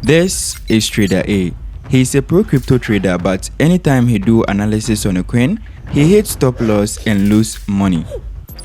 This is Trader A. He's a pro crypto trader, but anytime he do analysis on a coin, he hits stop loss and lose money.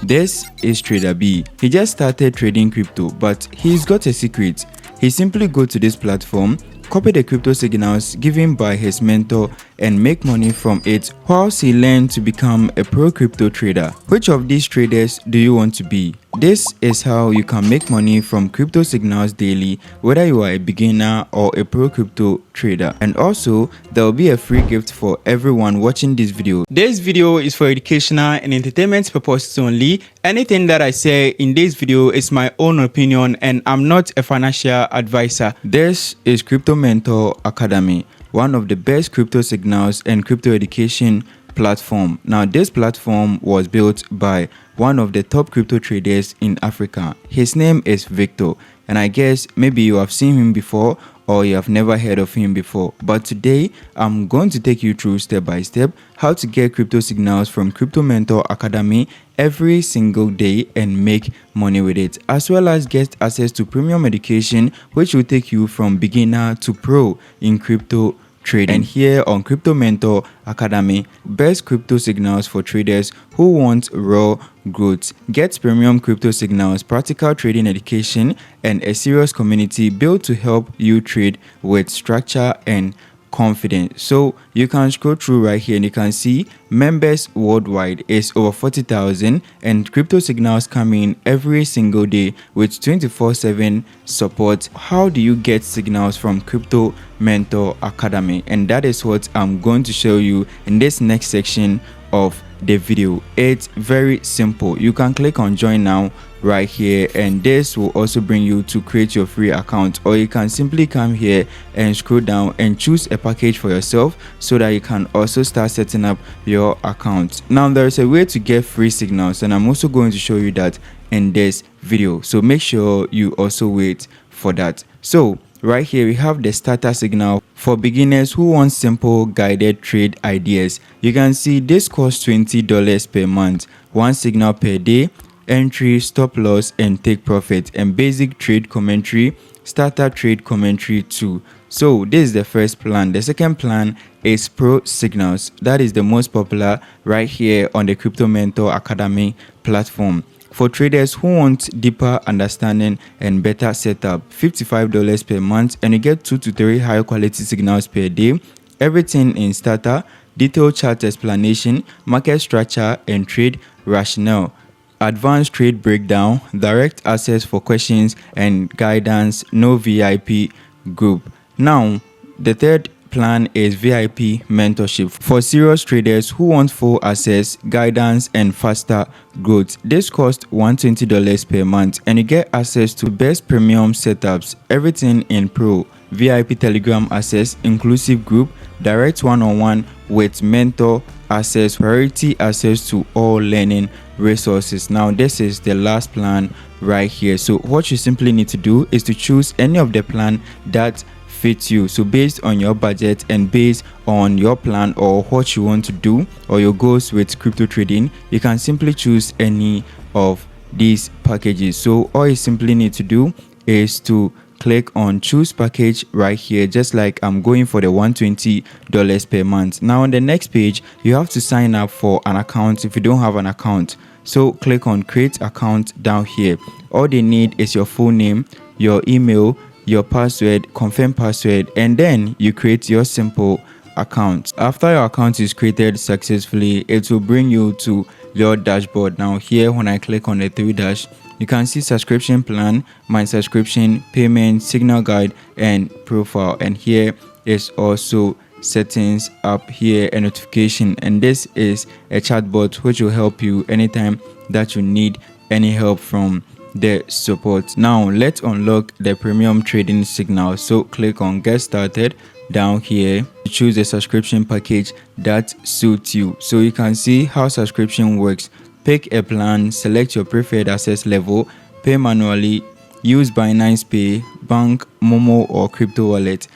This is Trader B. He just started trading crypto, but he's got a secret. He simply go to this platform, copy the crypto signals given by his mentor and make money from it whilst he learned to become a pro crypto trader. Which of these traders do you want to be? This is how you can make money from crypto signals daily, whether you are a beginner or a pro crypto trader. And also, there will be a free gift for everyone watching this video. This video is for educational and entertainment purposes only. Anything that I say in this video is my own opinion and I'm not a financial advisor. This is CryptoMentor Academy, one of the best crypto signals and crypto education platform. Now, this platform was built by one of the top crypto traders in Africa. His name is Victor, and I guess maybe you have seen him before or you have never heard of him before. But today, I'm going to take you through step by step how to get crypto signals from CryptoMentor Academy every single day and make money with it, as well as get access to premium education which will take you from beginner to pro in crypto trading. And here on CryptoMentor Academy, best crypto signals for traders who want raw growth. Get premium crypto signals, practical trading education, and a serious community built to help you trade with structure and confidence. So you can scroll through right here and you can see members worldwide is over 40,000 and crypto signals come in every single day with 24/7 support. How do you get signals from CryptoMentor Academy? And that is what I'm going to show you in this next section of the video. It's very simple. You can click on join now right here, and this will also bring you to create your free account, or you can simply come here and scroll down and choose a package for yourself so that you can also start setting up your account. Now, there is a way to get free signals, and I'm also going to show you that in this video, so make sure you also wait for that. So right here we have the starter signal for beginners who want simple guided trade ideas. You can see this costs $20 per month, one signal per day, entry, stop loss and take profit, and basic trade commentary, starter trade commentary too. So this is the first plan. The second plan is pro signals. That is the most popular right here on the CryptoMentor Academy platform. For traders who want deeper understanding and better setup, $55 per month, and you get 2 to 3 high quality signals per day. Everything in starter, detailed chart explanation, market structure and trade rationale, advanced trade breakdown, direct access for questions and guidance, no VIP group. Now, the third plan is VIP mentorship for serious traders who want full access, guidance and faster growth. This costs $120 per month and you get access to best premium setups, everything in pro, VIP Telegram access, inclusive group, direct one-on-one with mentor access, priority access to all learning resources. Now, this is the last plan right here. So what you simply need to do is to choose any of the plan that fits you. So based on your budget and based on your plan or what you want to do or your goals with crypto trading, you can simply choose any of these packages. So all you simply need to do is to click on choose package right here, just like I'm going for the $120 per month. Now on the next page, you have to sign up for an account if you don't have an account. So click on create account down here. All they need is your full name, your email, your password, confirm password, and then you create your simple account. After your account is created successfully, it will bring you to your dashboard. Now here, when I click on the 3 dash, you can see subscription plan, my subscription, payment, signal guide, and profile. And here is also settings up here and notification. And this is a chatbot which will help you anytime that you need any help from the support. Now let's unlock the premium trading signal. So click on get started down here. Choose a subscription package that suits you. So you can see how subscription works. Pick a plan, select your preferred access level, pay manually, use Binance Pay, bank, Momo or crypto wallet,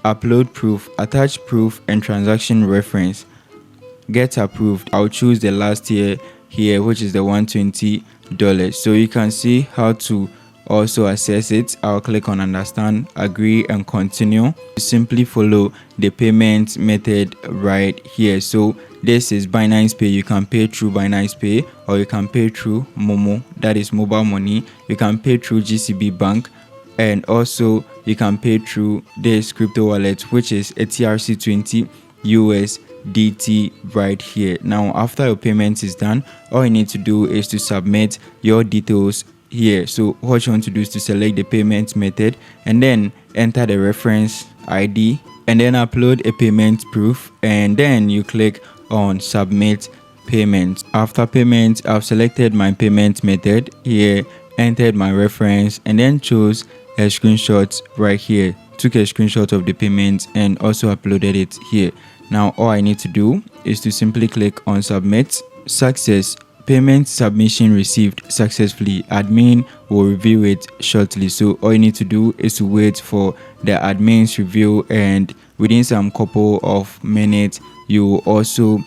upload proof, attach proof and transaction reference, get approved. I'll choose the last year here, which is the $120. So you can see how to also access it, I'll click on understand, agree and continue. Simply follow the payment method right here. So this is Binance Pay. You can pay through Binance Pay, or you can pay through Momo, that is mobile money. You can pay through GCB Bank, and also you can pay through this crypto wallet, which is a TRC20 USDT right here. Now after your payment is done, all you need to do is to submit your details here. So what you want to do is to select the payment method and then enter the reference ID and then upload a payment proof, and then you click on submit payment. After payment, I've selected my payment method here, entered my reference and then chose a screenshot right here. Took a screenshot of the payment and also uploaded it here. Now all I need to do is to simply click on submit. Success. Payment submission received successfully. Admin will review it shortly. So all you need to do is to wait for the admin's review, and within some couple of minutes you will also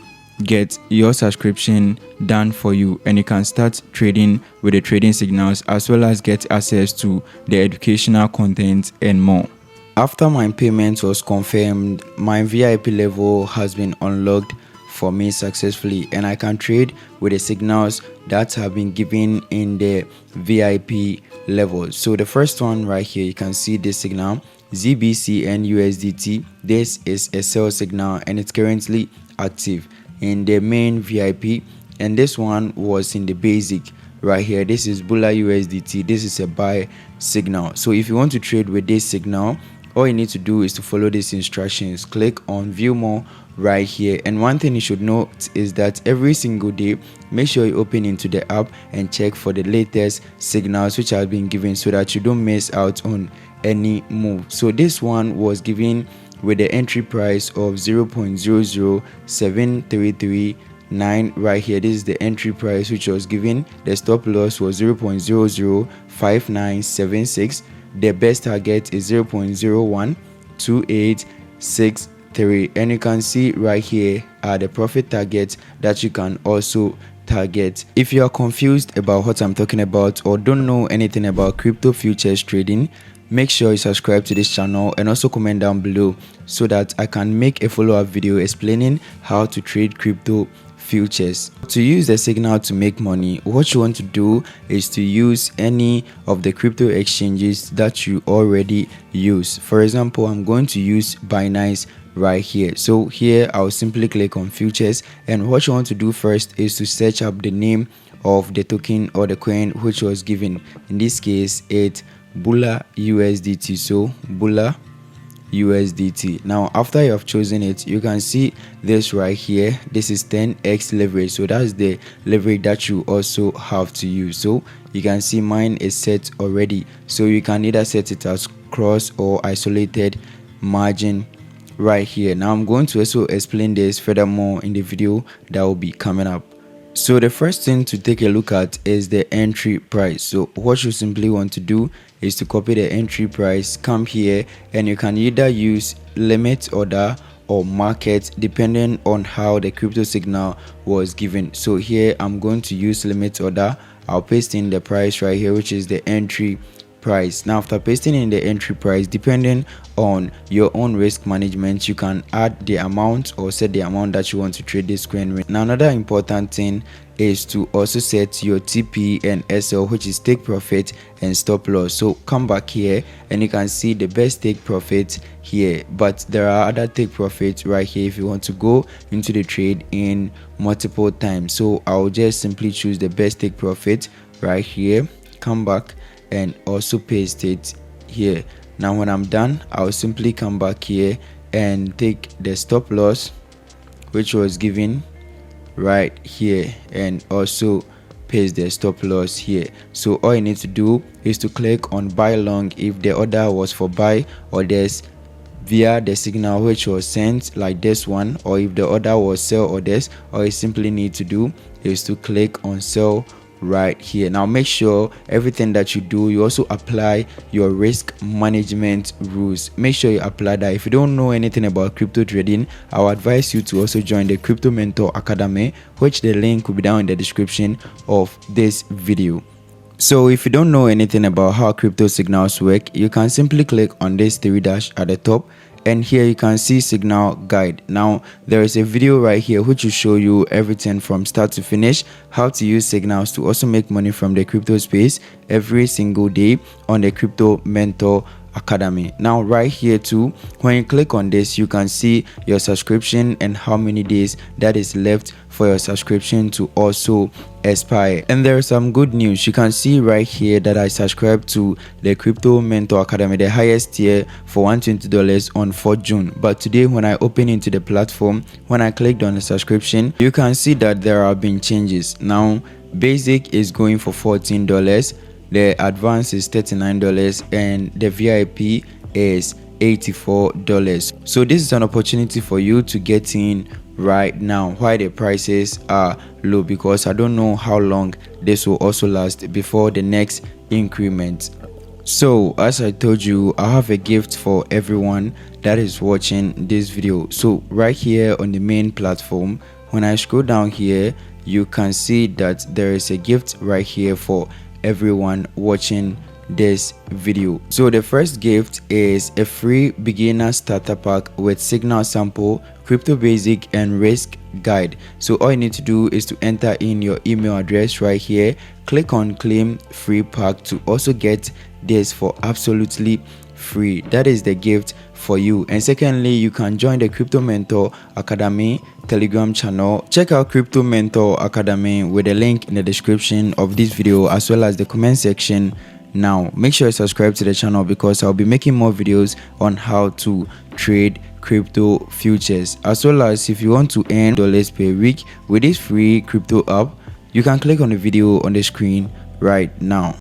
get your subscription done for you, and you can start trading with the trading signals as well as get access to the educational content and more. After my payment was confirmed, my VIP level has been unlocked for me successfully, and I can trade with the signals that have been given in the VIP level. So the first one right here, you can see this signal ZBC and USDT. This is a sell signal and it's currently active in the main VIP, and this one was in the basic right here. This is Bula USDT. This is a buy signal. So if you want to trade with this signal, all you need to do is to follow these instructions. Click on view more right here, and one thing you should note is that every single day make sure you open into the app and check for the latest signals which have been given, so that you don't miss out on any move. So this one was given with the entry price of 0.00733 right here. This is the entry price which was given. The stop loss was 0.005976. the best target is 0.012863, and you can see right here are the profit targets that you can also target. If you are confused about what I'm talking about or don't know anything about crypto futures trading, make sure you subscribe to this channel and also comment down below so that I can make a follow-up video explaining how to trade crypto futures. To use the signal to make money, what you want to do is to use any of the crypto exchanges that you already use. For example, I'm going to use Binance right here. So here I'll simply click on futures, and what you want to do first is to search up the name of the token or the coin which was given. In this case it's Bula USDT. So Bula USDT. Now after you have chosen it, you can see this right here. This is 10x leverage, so that's the leverage that you also have to use. So you can see mine is set already, so you can either set it as cross or isolated margin right here. Now I'm going to also explain this furthermore in the video that will be coming up. So the first thing to take a look at is the entry price. So what you simply want to do is to copy the entry price, come here, and you can either use limit order or market depending on how the crypto signal was given. So here I'm going to use limit order. I'll paste in the price right here, which is the entry price. Now after pasting in the entry price, depending on your own risk management, you can add the amount or set the amount that you want to trade this coin with. Now another important thing is to also set your TP and SL, which is take profit and stop loss. So come back here and you can see the best take profit here, but there are other take profits right here if you want to go into the trade in multiple times. So I'll just simply choose the best take profit right here, come back and also paste it here. Now when I'm done, I'll simply come back here and take the stop loss which was given right here and also paste the stop loss here. So all you need to do is to click on buy long if the order was for buy or there's via the signal which was sent like this one, or if the order was sell or this, all you simply need to do is to click on sell right here. Now make sure everything that you do, you also apply your risk management rules. Make sure you apply that. If you don't know anything about crypto trading, I would advise you to also join the CryptoMentor Academy, which the link will be down in the description of this video. So if you don't know anything about how crypto signals work, you can simply click on this three dash at the top, and here you can see signal guide. Now there is a video right here which will show you everything from start to finish, how to use signals to also make money from the crypto space every single day on the CryptoMentor Academy. Now right here too, when you click on this, you can see your subscription and how many days that is left for your subscription to also expire. And there is some good news. You can see right here that I subscribed to the CryptoMentor Academy, the highest tier, for $120 on 4th June. But today when I open into the platform, when I clicked on the subscription, you can see that there have been changes. Now basic is going for $14, the advanced is $39, and the VIP is $84. So this is an opportunity for you to get in right now while the prices are low, because I don't know how long this will also last before the next increment. So as I told you, I have a gift for everyone that is watching this video. So right here on the main platform, when I scroll down here, you can see that there is a gift right here for everyone watching this video. So the first gift is a free beginner starter pack with signal sample, crypto basic, and risk guide. So all you need to do is to enter in your email address right here, click on claim free pack to also get this for absolutely free. That is the gift for you. And secondly, you can join the CryptoMentor Academy Telegram channel. Check out CryptoMentor Academy with a link in the description of this video as well as the comment section. Now make sure you subscribe to the channel, because I'll be making more videos on how to trade crypto futures, as well as if you want to earn dollars per week with this free crypto app. You can click on the video on the screen right now.